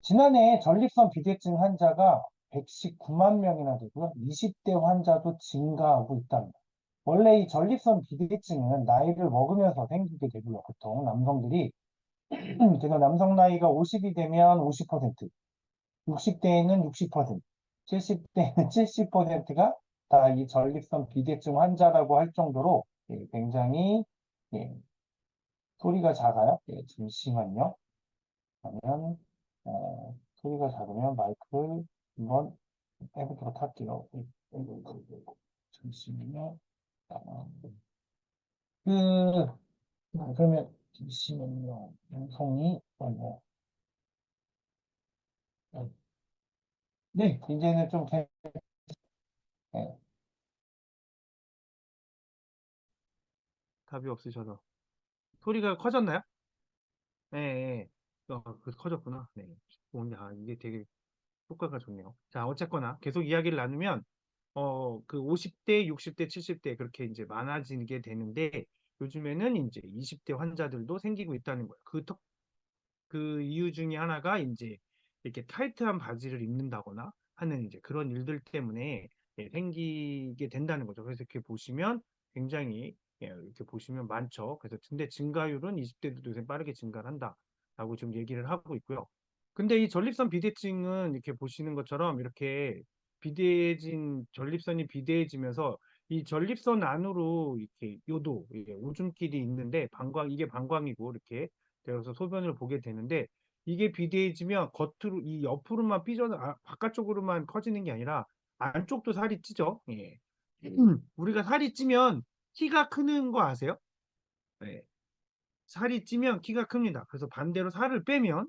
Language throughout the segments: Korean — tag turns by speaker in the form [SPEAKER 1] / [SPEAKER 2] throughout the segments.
[SPEAKER 1] 지난해 전립선 비대증 환자가 119만 명이나 되고요. 20대 환자도 증가하고 있답니다. 원래 이 전립선 비대증은 나이를 먹으면서 생기게 되고요. 보통 남성들이 그래서 남성 나이가 50이 되면 50%, 60대에는 60%, 70대에는 70%가 다 이 전립선 비대증 환자라고 할 정도로 굉장히 예, 소리가 작아요. 잠시만요. 그러면 소리가 작으면 마이크를 한번 해보도록 할게요. 잠시만요. 그, 그러면 잠시만요. 방송이 네, 이제는 좀 네.
[SPEAKER 2] 답이 없으셔서. 소리가 커졌나요? 네, 네. 커졌구나. 네. 이게 되게 효과가 좋네요. 자, 어쨌거나 계속 이야기를 나누면, 그 50대, 60대, 70대 그렇게 이제 많아지게 되는데, 요즘에는 이제 20대 환자들도 생기고 있다는 거예요. 그 이유 중에 하나가 이제 이렇게 타이트한 바지를 입는다거나 하는 이제 그런 일들 때문에 생기게 된다는 거죠. 그래서 이렇게 보시면 굉장히 이렇게 보시면 많죠. 그래서 근데 증가율은 20대도 요새 빠르게 증가를 한다라고 지금 얘기를 하고 있고요. 근데 이 전립선 비대증은 이렇게 보시는 것처럼 이렇게 전립선이 비대해지면서 이 전립선 안으로 이렇게 요도, 이게 오줌길이 있는데 이게 방광이고 이렇게 되어서 소변을 보게 되는데 이게 비대해지면 겉으로 이 옆으로만 바깥쪽으로만 커지는 게 아니라 안쪽도 살이 찌죠. 예. 우리가 살이 찌면 키가 크는 거 아세요? 네. 살이 찌면 키가 큽니다. 그래서 반대로 살을 빼면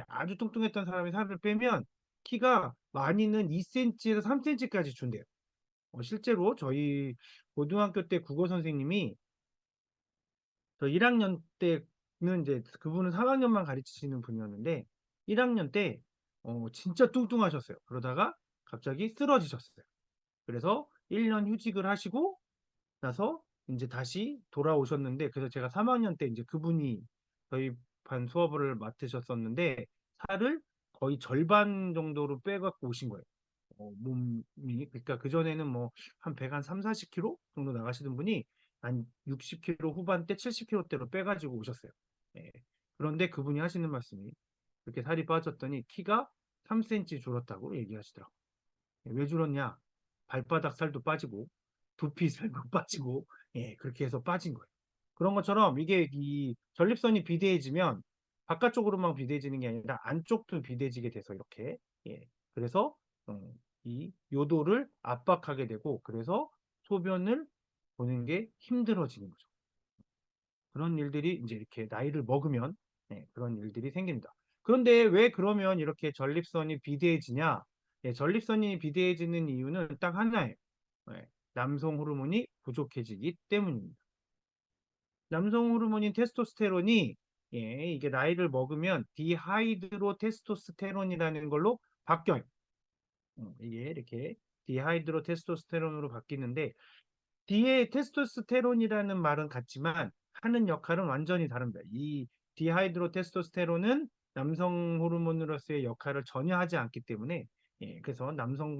[SPEAKER 2] 아주 뚱뚱했던 사람이 살을 빼면 키가 많이는 2cm에서 3cm까지 준대요. 실제로 저희 고등학교 때 국어 선생님이 저 1학년 때는 이제 그분은 3학년만 가르치시는 분이었는데 1학년 때 진짜 뚱뚱하셨어요. 그러다가 갑자기 쓰러지셨어요. 그래서 1년 휴직을 하시고 나서 이제 다시 돌아오셨는데 그래서 제가 3학년 때 이제 그분이 저희 반 수업을 맡으셨었는데 살을 거의 절반 정도로 빼갖고 오신 거예요. 몸이 그러니까 그전에는 뭐 한 3, 40kg 정도 나가시던 분이 한 60kg 후반대 70kg대로 빼가지고 오셨어요. 예. 그런데 그분이 하시는 말씀이 그렇게 살이 빠졌더니 키가 3cm 줄었다고 얘기하시더라고요. 왜 줄었냐? 발바닥 살도 빠지고 두피 살도 빠지고 그렇게 해서 빠진 거예요. 그런 것처럼 이게 이 전립선이 비대해지면 바깥쪽으로만 비대해지는 게 아니라 안쪽도 비대해지게 돼서 이렇게 그래서 이 요도를 압박하게 되고 그래서 소변을 보는 게 힘들어지는 거죠. 그런 일들이 이제 이렇게 나이를 먹으면 그런 일들이 생깁니다. 그런데 왜 그러면 이렇게 전립선이 비대해지냐? 전립선이 비대해지는 이유는 딱 하나예요. 남성 호르몬이 부족해지기 때문입니다. 남성 호르몬인 테스토스테론이 이게 나이를 먹으면 디하이드로 테스토스테론이라는 걸로 바뀌어요. 이게 이렇게 디하이드로 테스토스테론으로 바뀌는데 D의 테스토스테론이라는 말은 같지만 하는 역할은 완전히 다릅니다. 이 디하이드로 테스토스테론은 남성 호르몬으로서의 역할을 전혀 하지 않기 때문에 그래서 남성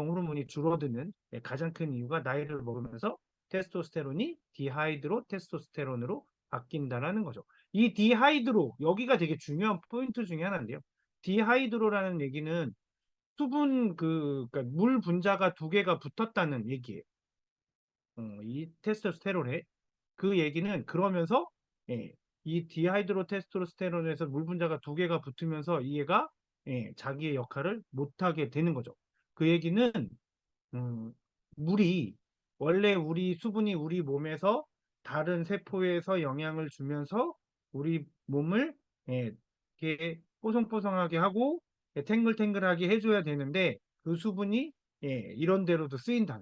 [SPEAKER 2] 호르몬이 줄어드는 가장 큰 이유가 나이를 먹으면서 테스토스테론이 디하이드로 테스토스테론으로 바뀐다라는 거죠. 이 디하이드로 여기가 되게 중요한 포인트 중에 하나인데요. 디하이드로라는 얘기는 그러니까 물 분자가 두 개가 붙었다는 얘기예요. 이 테스토스테론에 그 얘기는 그러면서 예, 이 디하이드로 테스토스테론에서 물 분자가 두 개가 붙으면서 이 얘가 자기의 역할을 못하게 되는 거죠. 그 얘기는 음, 물이 원래 우리 수분이 우리 몸에서 다른 세포에서 영향을 주면서 우리 몸을 이렇게 뽀송뽀송하게 하고 탱글탱글하게 해줘야 되는데 그 수분이 이런 데로도 쓰인다.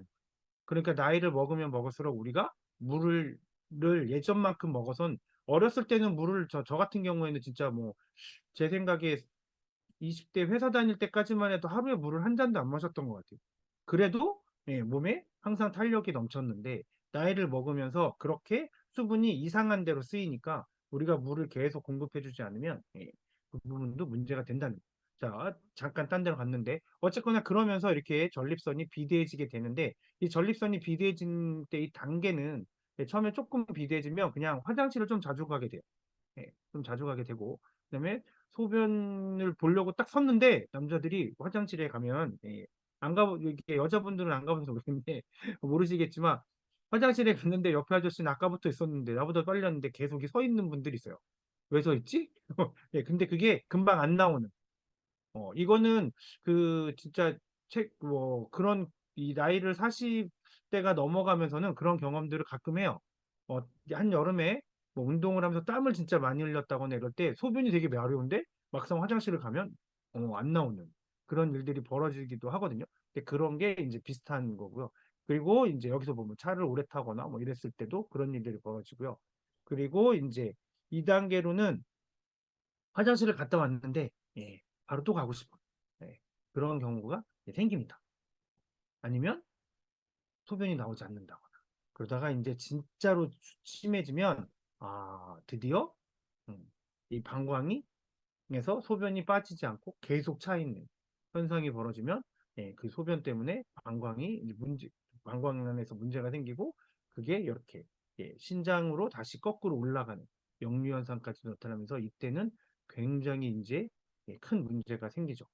[SPEAKER 2] 그러니까 나이를 먹으면 먹을수록 우리가 물을 예전만큼 먹어선 어렸을 때는 물을 저 같은 경우에는 진짜 뭐 제 생각에 20대 회사 다닐 때까지만 해도 하루에 물을 한 잔도 안 마셨던 것 같아요. 그래도 몸에 항상 탄력이 넘쳤는데 나이를 먹으면서 그렇게 수분이 이상한 대로 쓰이니까 우리가 물을 계속 공급해주지 않으면 그 부분도 문제가 된다는 거예요. 자, 잠깐 딴 데로 갔는데 어쨌거나 그러면서 이렇게 전립선이 비대해지게 되는데 이 전립선이 비대해진 때 이 단계는 처음에 조금 비대해지면 그냥 화장실을 좀 자주 가게 돼요. 예, 좀 자주 가게 되고 그다음에 소변을 보려고 딱 섰는데 남자들이 화장실에 가면 안 가보 이게 여자분들은 안 가봐서 모르겠는데 모르시겠지만 화장실에 갔는데 옆에 아저씨는 아까부터 있었는데 나보다 빨리 왔는데 계속 서 있는 분들이 있어요. 왜 서 있지? 예, 근데 그게 금방 안 나오는. 이거는 그 진짜 그런 이 나이를 40대가 넘어가면서는 그런 경험들을 가끔 해요. 어, 한 여름에 뭐 운동을 하면서 땀을 진짜 많이 흘렸다거나 이럴 때 소변이 되게 마려운데 막상 화장실을 가면 안 나오는 그런 일들이 벌어지기도 하거든요. 근데 그런 게 이제 비슷한 거고요. 그리고 이제 여기서 보면 차를 오래 타거나 뭐 이랬을 때도 그런 일들이 벌어지고요. 그리고 이제 2단계로는 화장실을 갔다 왔는데 바로 또 가고 싶어. 예, 그런 경우가 생깁니다. 아니면 소변이 나오지 않는다거나. 그러다가 이제 진짜로 심해지면 드디어 음, 이 방광이에서 소변이 빠지지 않고 계속 차 있는 현상이 벌어지면 그 소변 때문에 방광이 이제 방광란에서 문제가 생기고 그게 이렇게 신장으로 다시 거꾸로 올라가는 역류 현상까지 나타나면서 이때는 굉장히 이제 큰 문제가 생기죠.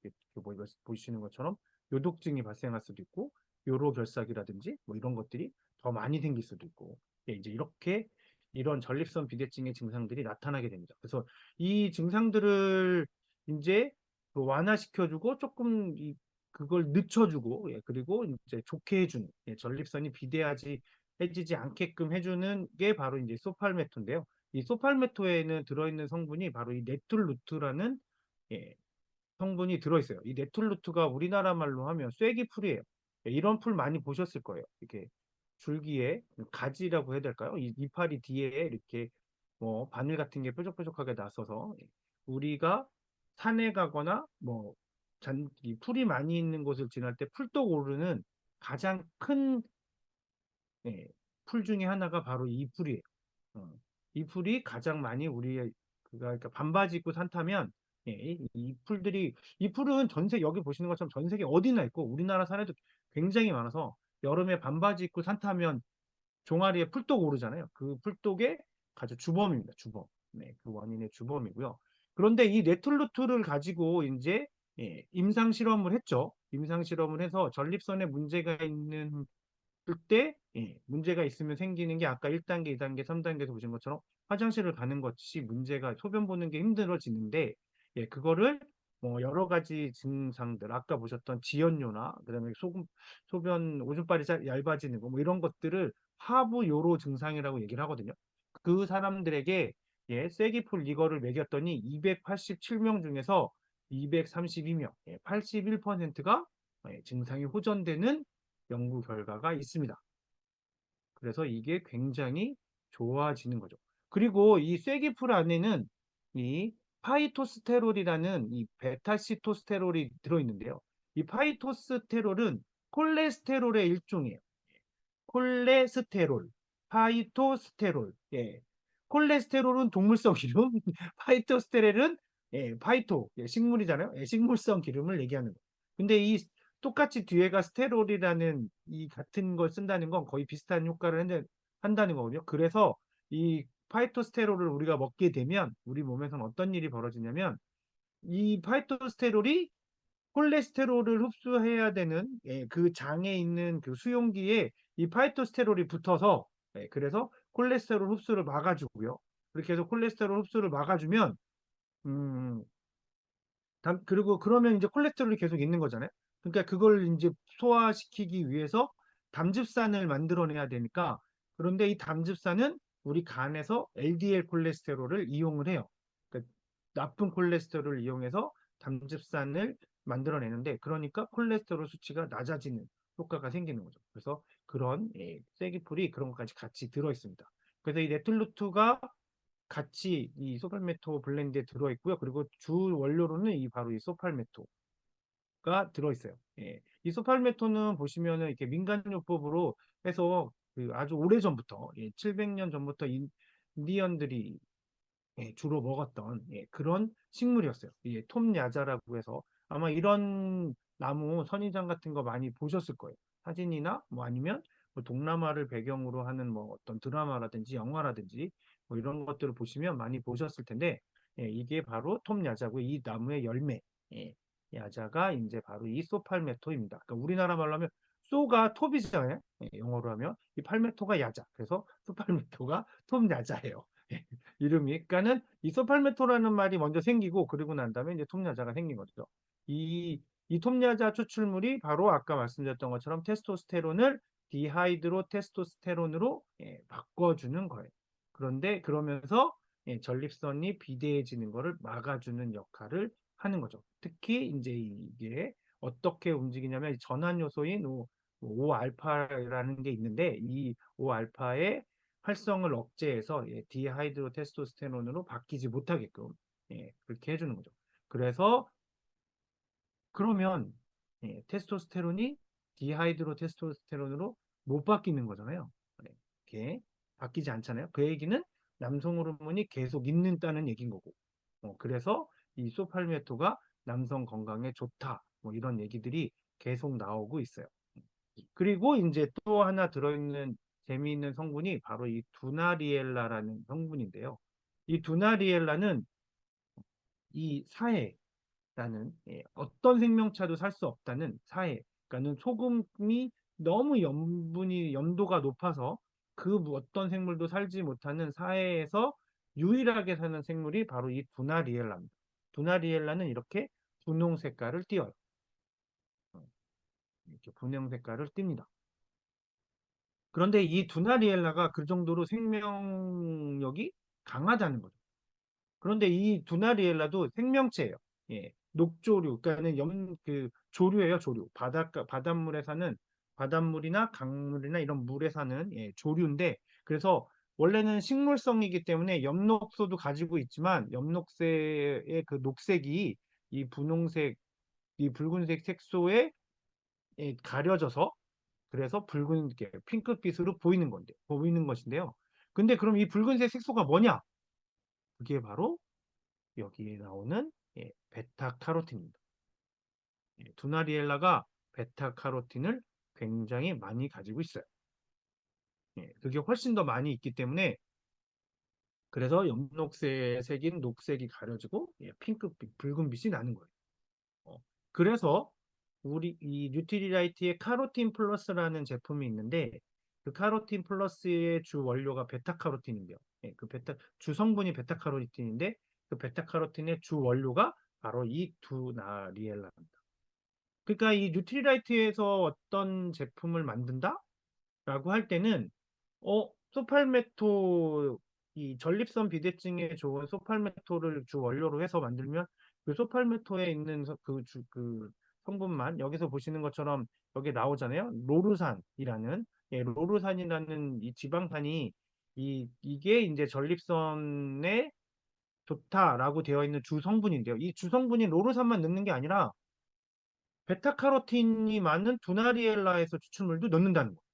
[SPEAKER 2] 보시는 것처럼 요독증이 발생할 수도 있고 요로 결석이라든지 뭐 이런 것들이 더 많이 생길 수도 있고 이제 이렇게 이런 전립선 비대증의 증상들이 나타나게 됩니다. 그래서 이 증상들을 이제 그 완화시켜주고 조금 그걸 늦춰주고 그리고 이제 좋게 해주는 전립선이 비대하지 해지지 않게끔 해주는 게 바로 이제 소팔메토인데요. 이 소팔메토에는 들어있는 성분이 바로 이 네툴루트라는 예, 성분이 들어있어요. 이 네툴루트가 우리나라 말로 하면 쐐기풀이에요. 이런 풀 많이 보셨을 거예요. 이렇게 줄기에 가지라고 해야 될까요? 이 이파리 뒤에 이렇게 뭐 바늘 같은 게 뾰족뾰족하게 났어서 우리가 산에 가거나 뭐 이 풀이 많이 있는 곳을 지날 때 풀떡 오르는 가장 큰 풀 중에 하나가 바로 이 풀이에요. 어, 이 풀이 가장 많이 우리의 그러니까 반바지 입고 산타면 이 풀들이 이 풀은 여기 보시는 것처럼 전 세계 어디나 있고 우리나라 산에도 굉장히 많아서 여름에 반바지 입고 산타면 종아리에 풀떡 오르잖아요. 그 풀떡의 가장 주범입니다. 주범. 네, 그 원인의 주범이고요. 그런데 이 네툴루트를 가지고 이제 임상 실험을 했죠. 임상 실험을 해서 전립선에 문제가 있는 그때 문제가 있으면 생기는 게 아까 1단계, 2단계, 3단계에서 보신 것처럼 화장실을 가는 것이 문제가 소변 보는 게 힘들어지는데 그거를 뭐 여러 가지 증상들 아까 보셨던 지연요나 그다음에 소변 오줌발이 얇아지는 거 뭐 이런 것들을 하부 요로 증상이라고 얘기를 하거든요. 그 사람들에게 쐐기풀 이거를 먹였더니 287명 중에서 232명, 81%가 증상이 호전되는 연구 결과가 있습니다. 그래서 이게 굉장히 좋아지는 거죠. 그리고 이 쐐기풀 안에는 이 파이토스테롤이라는 이 베타시토스테롤이 들어있는데요. 이 파이토스테롤은 콜레스테롤의 일종이에요. 콜레스테롤, 파이토스테롤. 콜레스테롤은 동물성 기름, 파이토스테롤은 파이토, 식물이잖아요. 식물성 기름을 얘기하는 거. 근데 이 똑같이 뒤에가 스테롤이라는 이 같은 걸 쓴다는 건 거의 비슷한 효과를 한다는 거거든요. 그래서 이 파이토스테롤을 우리가 먹게 되면 우리 몸에서는 어떤 일이 벌어지냐면 이 파이토스테롤이 콜레스테롤을 흡수해야 되는 그 장에 있는 그 수용기에 이 파이토스테롤이 붙어서 그래서 콜레스테롤 흡수를 막아주고요. 그렇게 해서 콜레스테롤 흡수를 막아주면 음, 그리고 그러면 이제 콜레스테롤이 계속 있는 거잖아요. 그러니까 그걸 이제 소화시키기 위해서 담즙산을 만들어내야 되니까 그런데 이 담즙산은 우리 간에서 LDL 콜레스테롤을 이용을 해요. 그러니까 나쁜 콜레스테롤을 이용해서 담즙산을 만들어내는데 그러니까 콜레스테롤 수치가 낮아지는 효과가 생기는 거죠. 그래서 그런 쐐기풀이 그런 것까지 같이 들어 있습니다. 그래서 이 네툴루트가 같이 이 소팔메토 블렌드에 들어있고요. 그리고 주 원료로는 바로 이 소팔메토가 들어있어요. 이 소팔메토는 보시면은 이렇게 민간요법으로 해서 그 아주 오래 전부터 700년 전부터 인디언들이 주로 먹었던 그런 식물이었어요. 톱야자라고 해서 아마 이런 나무 선인장 같은 거 많이 보셨을 거예요. 사진이나 뭐 아니면 뭐 동남아를 배경으로 하는 뭐 어떤 드라마라든지 영화라든지 뭐 이런 것들을 보시면 많이 보셨을 텐데 이게 바로 톱야자고 이 나무의 열매 야자가 이제 바로 이 소팔메토입니다. 그러니까 우리나라 말로 하면 소가 톱이잖아요. 영어로 하면 이 팔메토가 야자. 그래서 소팔메토가 톱야자예요. 이름이. 그러니까는 이소팔메토라는 말이 먼저 생기고 그리고 난 다음에 이제 톱야자가 생긴 거죠. 이 톱야자 추출물이 바로 아까 말씀드렸던 것처럼 테스토스테론을 디하이드로 테스토스테론으로 바꿔주는 거예요. 그런데 그러면서 전립선이 비대해지는 것을 막아주는 역할을 하는 거죠. 특히 이제 이게 어떻게 움직이냐면 이 전환 요소인 5알파라는 게 있는데 이 5알파의 활성을 억제해서 디하이드로 테스토스테론으로 바뀌지 못하게끔 그렇게 해주는 거죠. 그래서 그러면 테스토스테론이 디하이드로 테스토스테론으로 못 바뀌는 거잖아요. 이렇게 바뀌지 않잖아요. 그 얘기는 남성 호르몬이 계속 있는다는 얘기인 거고. 그래서 이 소팔메토가 남성 건강에 좋다. 뭐 이런 얘기들이 계속 나오고 있어요. 그리고 이제 또 하나 들어있는 재미있는 성분이 바로 이 두나리엘라라는 성분인데요. 이 두나리엘라는 이 사해라는 어떤 생명체도 살 수 없다는 사해. 그러니까는 소금이 너무 염도가 높아서 그 어떤 생물도 살지 못하는 사해에서 유일하게 사는 생물이 바로 이 두나리엘라입니다. 두나리엘라는 이렇게 분홍 색깔을 띠어요. 이렇게 분홍 색깔을 띱니다. 그런데 이 두나리엘라가 그 정도로 생명력이 강하다는 거죠. 그런데 이 두나리엘라도 생명체예요. 녹조류, 그러니까는 그 조류예요, 조류. 바닷물에 사는 바닷물이나 강물이나 이런 물에 사는 조류인데 그래서 원래는 식물성이기 때문에 엽록소도 가지고 있지만 엽록새의 그 녹색이 이 분홍색, 이 붉은색 색소에 가려져서 그래서 붉은 게 핑크빛으로 보이는 것인데요. 근데 그럼 이 붉은색 색소가 뭐냐? 그게 바로 여기에 나오는 베타카로틴입니다. 두나리엘라가 베타카로틴을 굉장히 많이 가지고 있어요. 그게 훨씬 더 많이 있기 때문에 그래서 엽록새의 색인 녹색이 가려지고 핑크빛, 붉은빛이 나는 거예요. 어, 그래서 우리 이 뉴트리라이트의 카로틴 플러스라는 제품이 있는데 그 카로틴 플러스의 주 원료가 베타카로틴인데요. 그 주 성분이 베타카로틴인데 그 베타카로틴의 주 원료가 바로 이 두나리엘라입니다. 그러니까 이 뉴트리라이트에서 어떤 제품을 만든다? 라고 할 때는 소팔메토 이 전립선 비대증에 좋은 소팔메토를 주 원료로 해서 만들면 그 소팔메토에 있는 그 성분만 여기서 보시는 것처럼 여기 나오잖아요. 로르산이라는 로르산이라는 이 지방산이 이게 이제 전립선에 좋다라고 되어 있는 주 성분인데요. 이 주 성분인 로르산만 넣는 게 아니라 베타카로틴이 많은 두나리엘라에서 추출물도 넣는다는 거예요.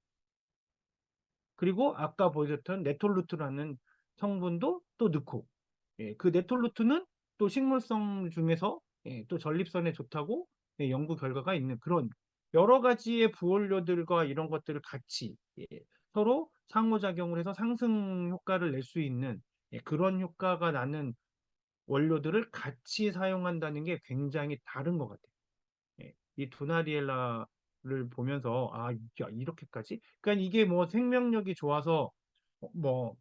[SPEAKER 2] 그리고 아까 보여줬던 네톨루트라는 성분도 또 넣고 그 네톨루트는 또 식물성 중에서 또 전립선에 좋다고 연구 결과가 있는 그런 여러 가지의 부원료들과 이런 것들을 같이 서로 상호작용을 해서 상승 효과를 낼 수 있는 그런 효과가 나는 원료들을 같이 사용한다는 게 굉장히 다른 것 같아요. 이 두나리엘라를 보면서 아, 야, 이렇게까지? 그러니까 이게 뭐 생명력이 좋아서 뭐가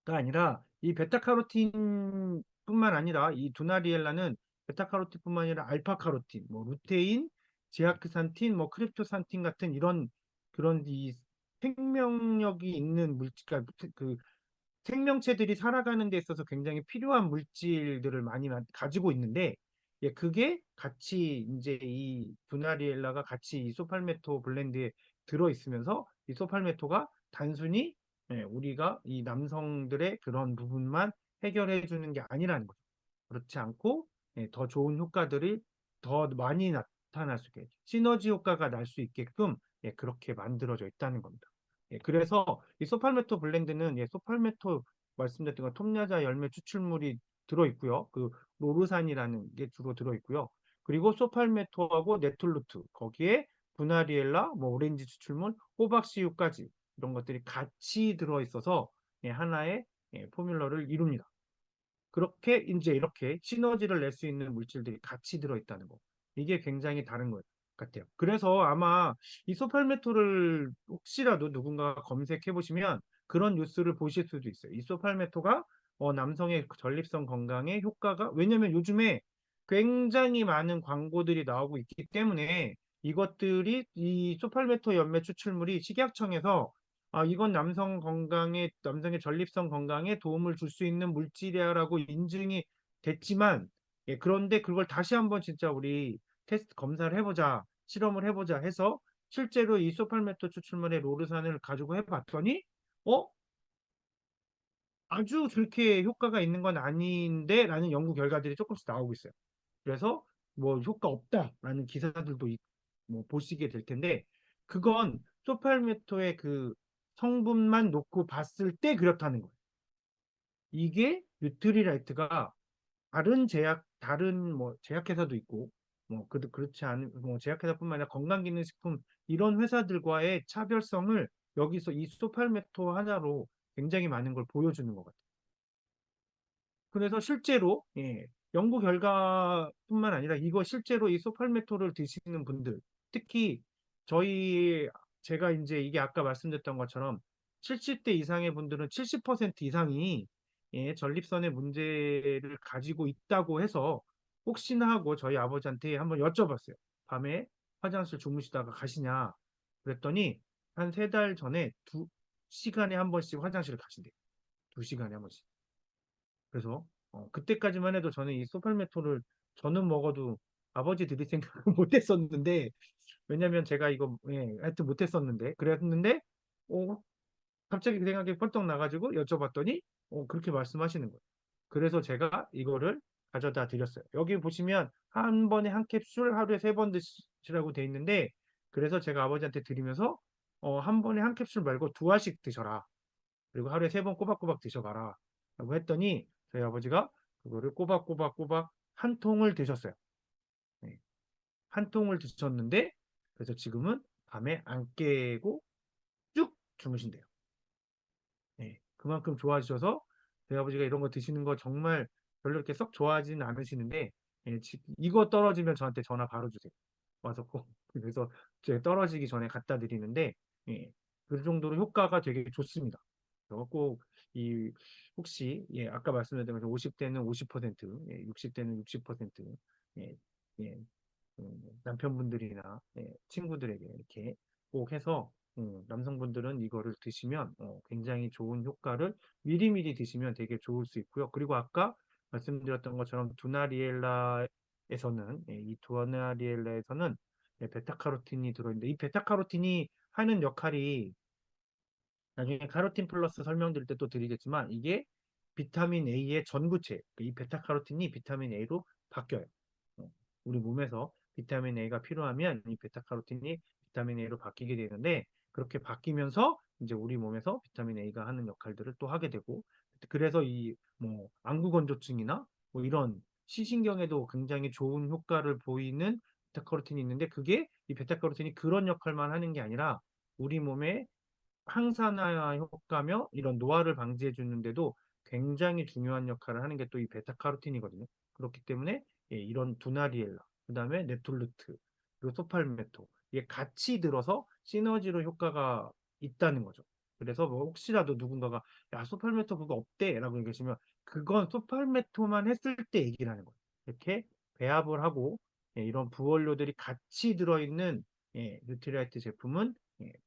[SPEAKER 2] 아니라 이 베타카로틴뿐만 아니라 이 두나리엘라는 베타카로틴뿐만 아니라 알파카로틴, 뭐 루테인, 제아크산틴, 뭐 크립토산틴 같은 이런 그런 이 생명력이 있는 물질, 그러니까 그 생명체들이 살아가는 데 있어서 굉장히 필요한 물질들을 많이 가지고 있는데 그게 같이 이제 이 분하리엘라가 같이 이 소팔메토 블렌드에 들어 있으면서 이 소팔메토가 단순히 우리가 이 남성들의 그런 부분만 해결해 주는 게 아니라는 거죠. 그렇지 않고 더 좋은 효과들이 더 많이 나타날 수 있게 시너지 효과가 날 수 있게끔 그렇게 만들어져 있다는 겁니다. 그래서 이 소팔메토 블렌드는 소팔메토 말씀드렸던 건 톱야자 열매 추출물이 들어있고요. 그 로르산이라는 게 주로 들어있고요. 그리고 소팔메토하고 네툴루트 거기에 분하리엘라, 뭐 오렌지 추출물, 호박씨유까지 이런 것들이 같이 들어있어서 하나의 포뮬러를 이룹니다. 그렇게 이제 이렇게 시너지를 낼 수 있는 물질들이 같이 들어있다는 거. 이게 굉장히 다른 것 같아요. 그래서 아마 이 소팔메토를 혹시라도 누군가가 검색해 보시면 그런 뉴스를 보실 수도 있어요. 이 소팔메토가 남성의 전립선 건강에 효과가, 왜냐면 요즘에 굉장히 많은 광고들이 나오고 있기 때문에 이것들이 이 소팔메토 열매 추출물이 식약청에서 이건 남성의 전립선 건강에 도움을 줄 수 있는 물질이야라고 인증이 됐지만, 그런데 그걸 다시 한번 진짜 우리 테스트 검사를 해보자, 실험을 해보자 해서 실제로 이 소팔메토 추출물의 로르산을 가지고 해봤더니, 어? 아주 그렇게 효과가 있는 건 아닌데? 라는 연구 결과들이 조금씩 나오고 있어요. 그래서 뭐 효과 없다라는 기사들도 뭐 보시게 될 텐데, 그건 소팔메토의 그 성분만 놓고 봤을 때 그렇다는 거예요. 이게 뉴트리라이트가 다른 뭐 제약회사도 있고, 뭐 그렇지 않은 뭐 제약회사뿐만 아니라 건강기능식품 이런 회사들과의 차별성을 여기서 이 소팔메토 하나로 굉장히 많은 걸 보여주는 것 같아요. 그래서 실제로 연구 결과뿐만 아니라 이거 실제로 이 소팔메토를 드시는 분들, 특히 저희 제가 이제 이게 아까 말씀드렸던 것처럼 70대 이상의 분들은 70% 이상이 전립선의 문제를 가지고 있다고 해서 혹시나 하고 저희 아버지한테 한번 여쭤봤어요. 밤에 화장실 주무시다가 가시냐? 그랬더니 한 3달 전에 2시간에 한 번씩 화장실을 가신대요. 2시간에 한 번씩. 그래서 그때까지만 해도 저는 이 소팔메토를 저는 먹어도 아버지 드릴 생각을 못 했었는데, 왜냐면 제가 이거 하여튼 못 했었는데 그랬는데 어, 갑자기 그 생각이 펄떡 나가지고 여쭤봤더니 그렇게 말씀하시는 거예요. 그래서 제가 이거를 가져다 드렸어요. 여기 보시면 한 번에 한 캡슐 하루에 3번 드시라고 돼 있는데, 그래서 제가 아버지한테 드리면서 한 번에 한 캡슐 말고 2알씩 드셔라. 그리고 하루에 3번 꼬박꼬박 드셔봐라. 라고 했더니 저희 아버지가 그거를 꼬박꼬박꼬박 한 통을 드셨어요. 네. 한 통을 드셨는데, 그래서 지금은 밤에 안 깨고 쭉 주무신대요. 네. 그만큼 좋아지셔서 저희 아버지가 이런 거 드시는 거 정말 별로 이렇게 썩 좋아하지는 않으시는데, 이거 떨어지면 저한테 전화 바로 주세요. 와서 꼭. 그래서 제가 떨어지기 전에 갖다 드리는데, 예, 그 정도로 효과가 되게 좋습니다. 그래서 꼭 혹시 아까 말씀드린 것처럼 50대는 50%, 60대는 60%, 예, 예, 남편분들이나 친구들에게 이렇게 꼭 해서 남성분들은 이거를 드시면 굉장히 좋은 효과를 미리미리 드시면 되게 좋을 수 있고요. 그리고 아까 말씀드렸던 것처럼 이 두나리엘라에서는 베타카로틴이 들어있는데, 이 베타카로틴이 하는 역할이 나중에 카로틴 플러스 설명드릴 때 또 드리겠지만, 이게 비타민 A의 전구체, 이 베타카로틴이 비타민 A로 바뀌어요. 어, 우리 몸에서 비타민 A가 필요하면 이 베타카로틴이 비타민 A로 바뀌게 되는데, 그렇게 바뀌면서 이제 우리 몸에서 비타민 A가 하는 역할들을 또 하게 되고, 그래서 이 뭐 안구건조증이나 뭐 이런 시신경에도 굉장히 좋은 효과를 보이는 베타카로틴이 있는데, 그게 이 베타카로틴이 그런 역할만 하는 게 아니라 우리 몸에 항산화 효과며 이런 노화를 방지해 주는데도 굉장히 중요한 역할을 하는 게 또 이 베타카로틴이거든요. 그렇기 때문에 이런 두나리엘라, 그다음에 네툴루트, 그리고 소팔메토 이게 같이 들어서 시너지로 효과가 있다는 거죠. 그래서 뭐 혹시라도 누군가가 야 소팔메토 그거 없대라고 얘기하시면 그건 소팔메토만 했을 때 얘기를 하는 거예요. 이렇게 배합을 하고 이런 부원료들이 같이 들어있는 뉴트리라이트 제품은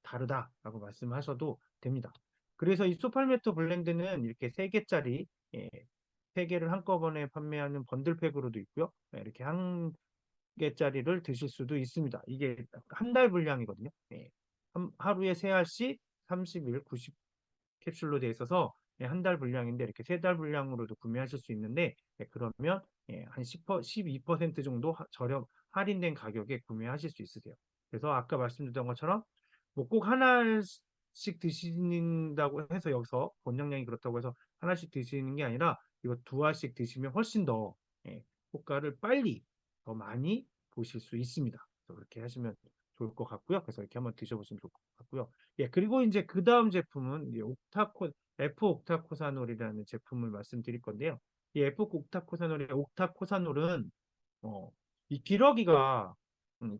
[SPEAKER 2] 다르다라고 말씀하셔도 됩니다. 그래서 이 소팔메토 블렌드는 이렇게 3개짜리, 예, 3개를 한꺼번에 판매하는 번들팩으로도 있고요. 이렇게 한 개짜리를 드실 수도 있습니다. 이게 한 달 분량이거든요. 하루에 3알씩 30일 90 캡슐로 되어 있어서 한 달 분량인데, 이렇게 3달 분량으로도 구매하실 수 있는데, 그러면 한 12% 정도 할인된 가격에 구매하실 수 있으세요. 그래서 아까 말씀드렸던 것처럼 뭐 꼭 하나씩 드신다고 해서 여기서 권장량이 그렇다고 해서 하나씩 드시는 게 아니라 이거 두 알씩 드시면 훨씬 더 효과를 빨리 더 많이 보실 수 있습니다. 그래서 그렇게 하시면 좋을 것 같고요. 그래서 이렇게 한번 드셔보시면 좋을 것 같고요. 예, 그리고 이제 그 다음 제품은 이제 F 옥타코사놀이라는 제품을 말씀드릴 건데요. 이 옥타코사놀은 이 기러기가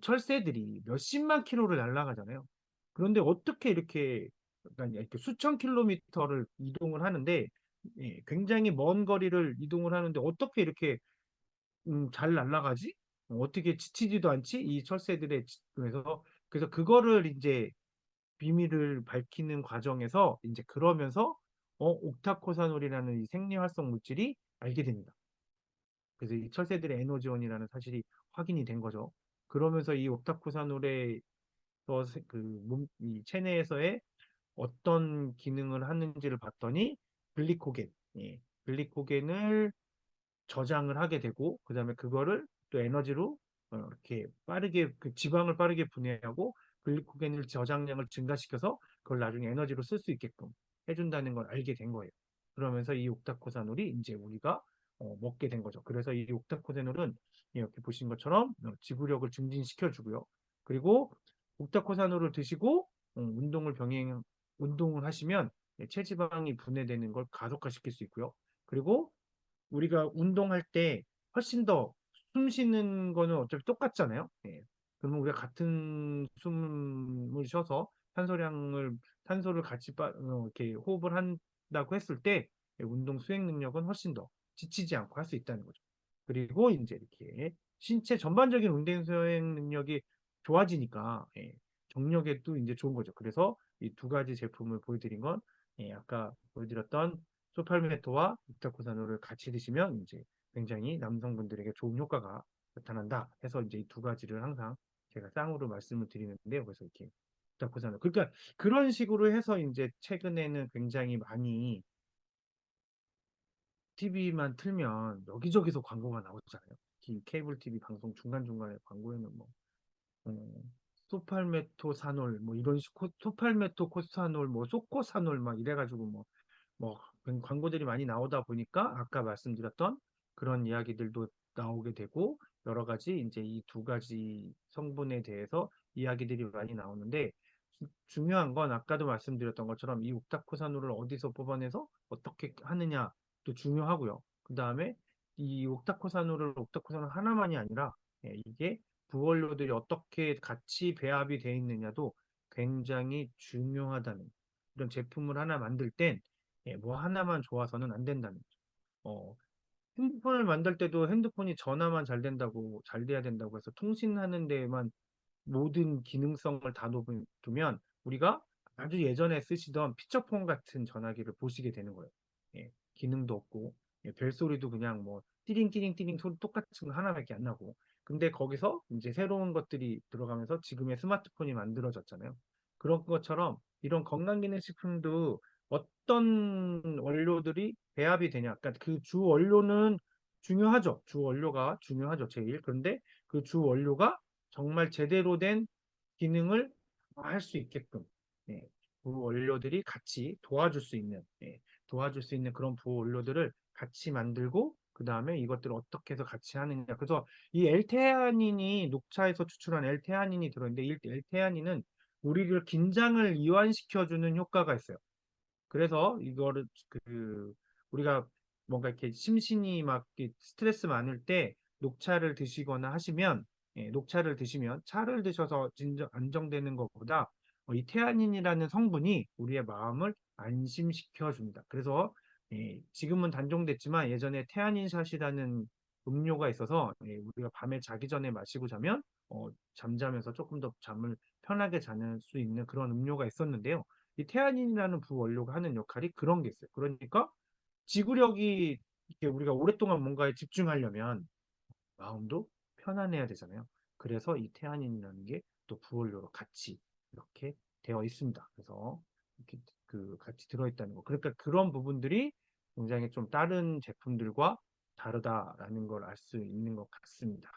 [SPEAKER 2] 철새들이 몇십만 킬로를 날아가잖아요. 그런데 어떻게 이렇게 그러니까 이렇게 수천 킬로미터를 이동을 하는데 굉장히 먼 거리를 이동을 하는데 어떻게 이렇게 잘 날아가지? 어떻게 지치지도 않지? 이 철새들의 그래서 그거를 이제 비밀을 밝히는 과정에서 이제 그러면서 옥타코사놀이라는 이 생리활성 물질이 알게 됩니다. 그래서 이 철새들의 에너지원이라는 사실이 확인이 된 거죠. 그러면서 이 옥타코사놀의 이 체내에서의 어떤 기능을 하는지를 봤더니 글리코겐, 글리코겐을 저장을 하게 되고 그다음에 그거를 또 에너지로 이렇게 빠르게 그 지방을 빠르게 분해하고 글리코겐을 저장량을 증가시켜서 그걸 나중에 에너지로 쓸 수 있게끔 해준다는 걸 알게 된 거예요. 그러면서 이 옥타코사놀이 이제 우리가 먹게 된 거죠. 그래서 이 옥타코사놀은 이렇게 보신 것처럼 지구력을 증진시켜 주고요. 그리고 옥타코사놀을 드시고 운동을 하시면 체지방이 분해되는 걸 가속화시킬 수 있고요. 그리고 우리가 운동할 때 훨씬 더 숨 쉬는 거는 어차피 똑같잖아요. 그러면 우리가 같은 숨을 쉬어서 탄소를 같이 이렇게 호흡을 한다고 했을 때 운동 수행 능력은 훨씬 더 지치지 않고 할 수 있다는 거죠. 그리고 이제 이렇게 신체 전반적인 운동 수행 능력이 좋아지니까 정력에도 이제 좋은 거죠. 그래서 이 두 가지 제품을 보여드린 건 아까 보여드렸던 소팔메토와 옥타코사놀을 같이 드시면 이제 굉장히 남성분들에게 좋은 효과가 나타난다 해서 이제 이 두 가지를 항상 제가 쌍으로 말씀을 드리는데요. 그래서 이렇게 옥타코사놀 그러니까 그런 식으로 해서 이제 최근에는 굉장히 많이 TV만 틀면 여기저기서 광고가 나오잖아요. 특히 케이블 TV 방송 중간중간에 광고에는 뭐 소팔메토사놀 뭐 이런 소팔메토코사놀 뭐 소코사놀 막 이래가지고 뭐 광고들이 많이 나오다 보니까 아까 말씀드렸던 그런 이야기들도 나오게 되고 여러 가지 이제 이 두 가지 성분에 대해서 이야기들이 많이 나오는데 중요한 건 아까도 말씀드렸던 것처럼 이 옥타코사놀을 어디서 뽑아내서 어떻게 하느냐도 중요하고요. 그 다음에 이 옥타코사놀 하나만이 아니라 이게 부원료들이 어떻게 같이 배합이 되어 있느냐도 굉장히 중요하다는 이런 제품을 하나 만들 땐 뭐 하나만 좋아서는 안 된다는 거죠. 핸드폰을 만들 때도 핸드폰이 전화만 잘 된다고, 잘 돼야 된다고 해서 통신하는 데에만 모든 기능성을 다 두면 우리가 아주 예전에 쓰시던 피처폰 같은 전화기를 보시게 되는 거예요. 기능도 없고, 벨소리도 그냥 뭐, 띠링띠링띠링 소리 똑같은 거 하나밖에 안 나고. 근데 거기서 이제 새로운 것들이 들어가면서 지금의 스마트폰이 만들어졌잖아요. 그런 것처럼 이런 건강기능식품도 어떤 원료들이 배합이 되냐. 그러니까 그 주 원료는 중요하죠. 주 원료가 중요하죠. 제일. 그런데 그 주 원료가 정말 제대로 된 기능을 할 수 있게끔 부 원료들이 같이 도와줄 수 있는 그런 부 원료들을 같이 만들고 그 다음에 이것들을 어떻게 해서 같이 하느냐. 그래서 이 L테아닌이 녹차에서 추출한 L테아닌이 들어있는데 이 L테아닌은 우리를 긴장을 이완시켜주는 효과가 있어요. 그래서 이거를 우리가 뭔가 이렇게 심신이 막 이렇게 스트레스 많을 때 녹차를 드시거나 하시면 녹차를 드시면 차를 드셔서 안정되는 것보다 이 테아닌이라는 성분이 우리의 마음을 안심시켜 줍니다. 그래서 지금은 단종됐지만 예전에 테아닌 샷이라는 음료가 있어서 우리가 밤에 자기 전에 마시고 자면 잠자면서 조금 더 잠을 편하게 자는 수 있는 그런 음료가 있었는데요. 이 테아닌이라는 부원료가 하는 역할이 그런 게 있어요. 그러니까 지구력이 이렇게 우리가 오랫동안 뭔가에 집중하려면 마음도 편안해야 되잖아요. 그래서 이 테아닌이라는 게 또 부원료로 같이 이렇게 되어 있습니다. 그래서 이렇게 같이 들어있다는 거. 그러니까 그런 부분들이 굉장히 좀 다른 제품들과 다르다라는 걸 알 수 있는 것 같습니다.